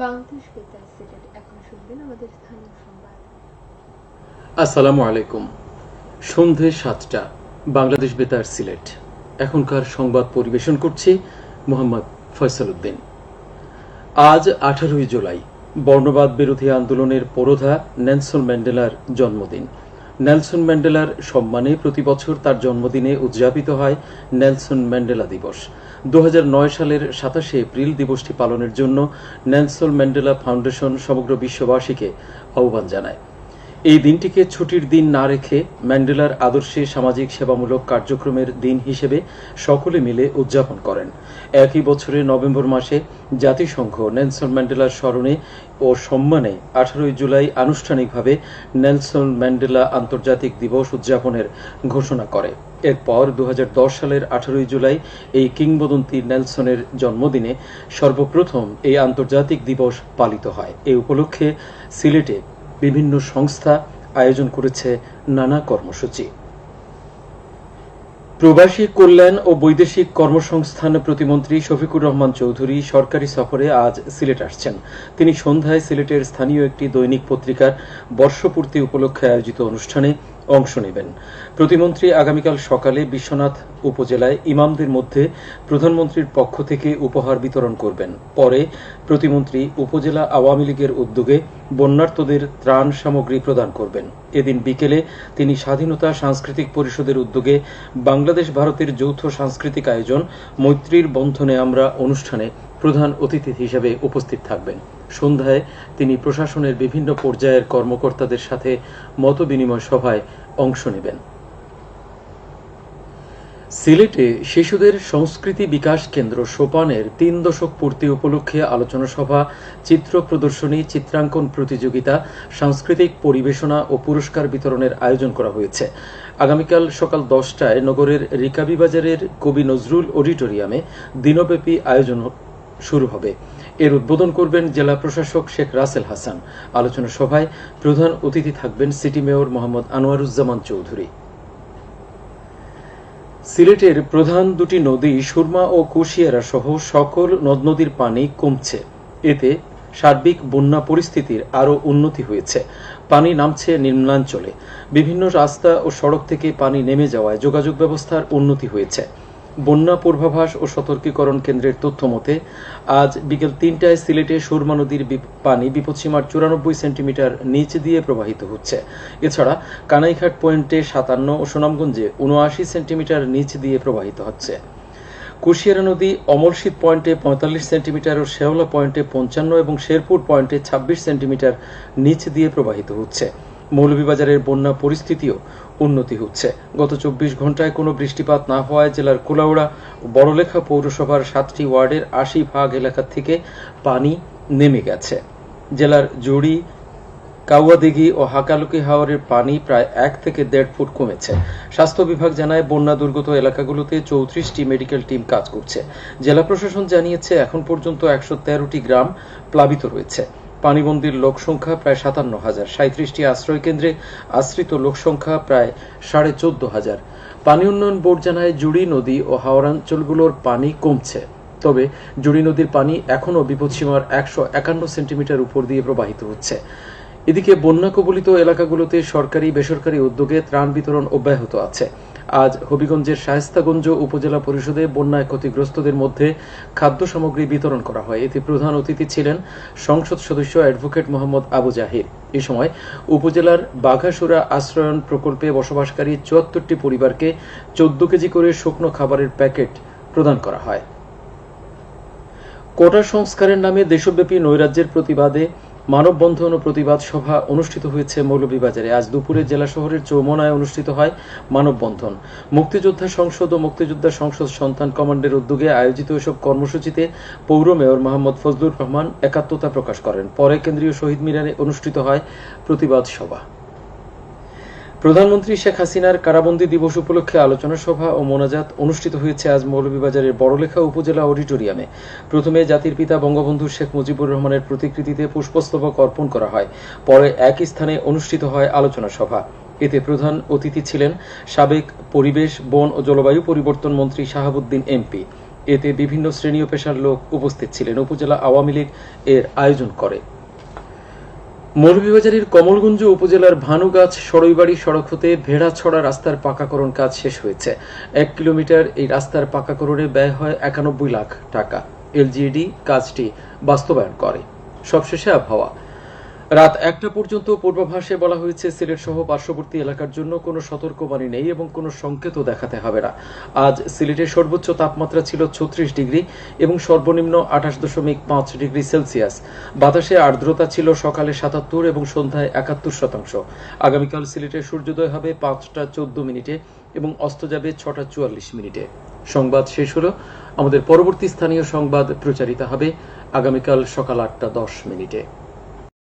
বাংলাদেশ বেতার সিলেট। এখন শুনবেন আমাদের স্থানীয় সংবাদ। আসসালামু আলাইকুম। সন্ধে 7টা, বাংলাদেশ বেতার সিলেট। এখনকার সংবাদ পরিবেশন করছি মোহাম্মদ ফয়সাল উদ্দিন। আজ 18 জুলাই বর্ণবাদ বিরোধী আন্দোলনের পুরোধা নেলসন ম্যান্ডেলার জন্মদিন। নেলসন ম্যান্ডেলার সম্মানে প্রতি বছর তার জন্মদিনে উদযাপিত হয় নেলসন ম্যান্ডেলা দিবস। 2009 সালের 27 এপ্রিল দিবসটি পালনের জন্য নেলসন ম্যান্ডেলা ফাউন্ডেশন সমগ্র বিশ্ববাসীকে আহ্বান জানায়। এই দিনটিকে ছুটির দিন না রেখে ম্যান্ডেলার আদর্শে সামাজিক সেবামূলক কার্যক্রমের দিন হিসেবে সকলে মিলে উদযাপন করেন। একই বছরের নভেম্বর মাসে জাতিসংঘ নেলসন ম্যান্ডেলার স্মরণে ও সম্মানে 18 জুলাই আনুষ্ঠানিকভাবে নেলসন ম্যান্ডেলা আন্তর্জাতিক দিবস উদযাপনের ঘোষণা করে। এরপর 2010 সালের 18 জুলাই এই কিংবদন্তি নেলসনের জন্মদিনে সর্বপ্রথম এই আন্তর্জাতিক দিবস পালিত হয়। এই উপলক্ষে সিলেটে বিভিন্ন সংস্থা আয়োজন করেছে নানা কর্মসূচি। প্রবাসী কল্যাণ ও বৈদেশিক কর্মসংস্থান প্রতিমন্ত্রী শফিকুর রহমান চৌধুরী সরকারি সফরে আজ সিলেট আসছেন। তিনি সন্ধ্যায় সিলেটের স্থানীয় একটি দৈনিক পত্রিকার বর্ষপূর্তি উপলক্ষে আয়োজিত অনুষ্ঠানে অংশ নেবেন। প্রতিমন্ত্রী আগামীকাল সকালে বিশ্বনাথ উপজেলায় ইমামদের মধ্যে প্রধানমন্ত্রীর পক্ষ থেকে উপহার বিতরণ করবেন। পরে প্রতিমন্ত্রী উপজেলা আওয়ামী লীগের উদ্যোগে বন্যার্তদের ত্রাণ সামগ্রী প্রদান করবেন। এদিন বিকেলে তিনি স্বাধীনতা সাংস্কৃতিক পরিষদের উদ্যোগে বাংলাদেশ ভারতের যৌথ সাংস্কৃতিক আয়োজন মৈত্রীর বন্ধনে আমরা অনুষ্ঠানে প্রধান অতিথি হিসেবে উপস্থিত থাকবেন। সন্ধ্যায় তিনি প্রশাসনের বিভিন্ন পর্যায়ের কর্মকর্তাদের সাথে মতবিনিময় সভায় অংশ নেবেন। সিলেটে শিশুদের সংস্কৃতি বিকাশ কেন্দ্র সোপানের 3 দশক পূর্তি উপলক্ষে আলোচনা সভা, চিত্র প্রদর্শনী, চিত্রাঙ্কন প্রতিযোগিতা, সাংস্কৃতিক পরিবেশনা ও পুরস্কার বিতরণের আয়োজন করা হয়েছে। আগামীকাল সকাল 10টায় নগরের রিকাবি বাজারের কবি নজরুল অডিটোরিয়ামে দিনব্যাপী আয়োজন শুরু হবে। এর উদ্বোধন করবেন জেলা প্রশাসক শেখ রাসেল হাসান। আলোচনা সভায় প্রধান অতিথি থাকবেন সিটি মেয়র মোহাম্মদ আনোয়ারুজ্জামান চৌধুরী। সিলেটের প্রধান দুটি নদী সুরমা ও কুশিয়ারা সহ সকল নদ নদীর পানি কমছে। এতে সার্বিক বন্যা পরিস্থিতির আরও উন্নতি হয়েছে। পানি নামছে নিম্নাঞ্চলে। বিভিন্ন রাস্তা ও সড়ক থেকে পানি নেমে যাওয়ায় যোগাযোগ ব্যবস্থার উন্নতি হয়েছে। বন্যা পূর্বাভাস ও সতর্কীকরণ কেন্দ্রের তথ্য মতে আজ বিকেল 3টায় সিলেটে সুরমা নদীর পানি বিপদসীমার 94 সেন্টিমিটার নিচ দিয়ে প্রবাহিত হচ্ছে। এছাড়া কানাইঘাট পয়েন্টে 57 ও সুনামগঞ্জে 79 সেন্টিমিটার নিচ দিয়ে প্রবাহিত হচ্ছে। কুশিয়ারা নদী অমরশীদ পয়েন্টে 45 সেন্টিমিটার ও শেওলা পয়েন্টে 55 এবং শেরপুর পয়েন্টে 26 সেন্টিমিটার নিচ দিয়ে প্রবাহিত হচ্ছে। মৌলভীবাজারের বন্যা পরিস্থিতিও উন্নতি হচ্ছে। গত 24 ঘন্টায় কোনো বৃষ্টিপাত না হওয়ায় জেলার কুলাউড়া ও বড়লেখা পৌরসভার 7টি ওয়ার্ডের 80% এলাকা থেকে পানি নেমে গেছে। জেলার জুড়ি, কাউয়াদিঘি ও হাকালুকি হাওরের পানি প্রায় 1 থেকে 1.5 ফুট কমেছে। স্বাস্থ্য বিভাগ জানায় বন্যা দুর্গত এলাকাগুলোতে 34টি মেডিকেল টিম কাজ করছে। জেলা প্রশাসন জানিয়েছে এখন পর্যন্ত 113টি গ্রাম প্লাবিত রয়েছে। পানিবন্দীর লোক সংখ্যা প্রায় 57,000। 37টি আশ্রয় কেন্দ্রে আশ্রিত লোক সংখ্যা প্রায় 14,500। পানি উন্নয়ন বোর্ড জানায় জুড়ি নদী ও হাওড়াঞ্চলগুলোর পানি কমছে। তবে জুড়ি নদীর পানি এখনও বিপদসীমার 151 সেন্টিমিটার উপর দিয়ে প্রবাহিত হচ্ছে। এদিকে বন্যা কবলিত এলাকাগুলোতে সরকারি বেসরকারি উদ্যোগে ত্রাণ বিতরণ অব্যাহত আছে। আজ হবিগঞ্জের শায়েস্তাগঞ্জ উপজেলা পরিষদে বন্যায় ক্ষতিগ্রস্তদের মধ্যে খাদ্য সামগ্রী বিতরণ করা হয়। এতে প্রধান অতিথি ছিলেন সংসদ সদস্য অ্যাডভোকেট মোহাম্মদ আবু জাহির। এ সময় উপজেলার বাঘাসুরা আশ্রয়ন প্রকল্পে বসবাসকারী 74টি পরিবারকে 14 কেজি করে শুকনো খাবারের প্যাকেট প্রদান করা হয়। কোটা সংস্কারের নামে দেশব্যাপী নৈরাজ্যের প্রতিবাদে মানববন্ধন ও প্রতিবাদ সভা অনুষ্ঠিত হয়েছে মৌলভীবাজারে। আজ দুপুরে জেলা শহরের চৌমনায় অনুষ্ঠিত হয় মানববন্ধন। মুক্তিযোদ্ধা সংসদ ও মুক্তিযোদ্ধা সংসদ সন্তান কমান্ডের উদ্যোগে আয়োজিত এসব কর্মসূচিতে পৌর মেয়র মোহাম্মদ ফজলুর রহমান একাত্মতা প্রকাশ করেন। পরে কেন্দ্রীয় শহীদ মিনারে অনুষ্ঠিত হয় প্রতিবাদ সভা। প্রধানমন্ত্রী শেখ হাসিনার কারাবন্দী দিবস উপলক্ষে আলোচনা সভা ও মোনাজাত অনুষ্ঠিত হয়েছে আজ মৌলভীবাজারের বড়লেখা উপজেলা অডিটোরিয়ামে। প্রথমে জাতির পিতা বঙ্গবন্ধু শেখ মুজিবুর রহমানের প্রতিকৃতিতে পুষ্পস্তবক অর্পণ করা হয়। পরে একই স্থানে অনুষ্ঠিত হয় আলোচনা সভা। এতে প্রধান অতিথি ছিলেন সাবেক পরিবেশ, বন ও জলবায়ু পরিবর্তন মন্ত্রী শাহাবুদ্দিন এমপি। এতে বিভিন্ন শ্রেণী ও পেশার লোক উপস্থিত ছিলেন। উপজেলা আওয়ামী লীগ এর আয়োজন করে। মৌলভীবাজারের কমলগঞ্জ উপজেলার ভানুগাছ সরইবাড়ি সড়ক হতে ভেড়াছড়া রাস্তার পাকাকরণ কাজ শেষ হয়েছে। 1 কিলোমিটার এই রাস্তার পাকাকরণে ব্যয় হয় 91 লাখ টাকা। এলজিইডি কাজটি বাস্তবায়ন করে। সবশেষে আবহাওয়া। রাত 1টা পর্যন্ত পূর্বাভাসে বলা হয়েছে সিলেট সহ পার্শ্ববর্তী এলাকার জন্য কোনো সতর্কবাণী নেই এবং কোনো সংকেতও দেখাতে হবে না। আজ সিলেটের সর্বোচ্চ তাপমাত্রা ছিল 36 ডিগ্রি এবং সর্বনিম্ন 28.5 ডিগ্রি সেলসিয়াস। বাতাসে আর্দ্রতা ছিল সকালে 77 এবং সন্ধ্যায় 71%। আগামীকাল সিলেটের সূর্যোদয় হবে 5টা 14 মিনিটে এবং অস্ত যাবে 6টা 44 মিনিটে। সংবাদ শেষ হলো। আমাদের পরবর্তী স্থানীয় সংবাদ প্রচারিত হবে আগামীকাল সকাল 8টা 10 মিনিটে।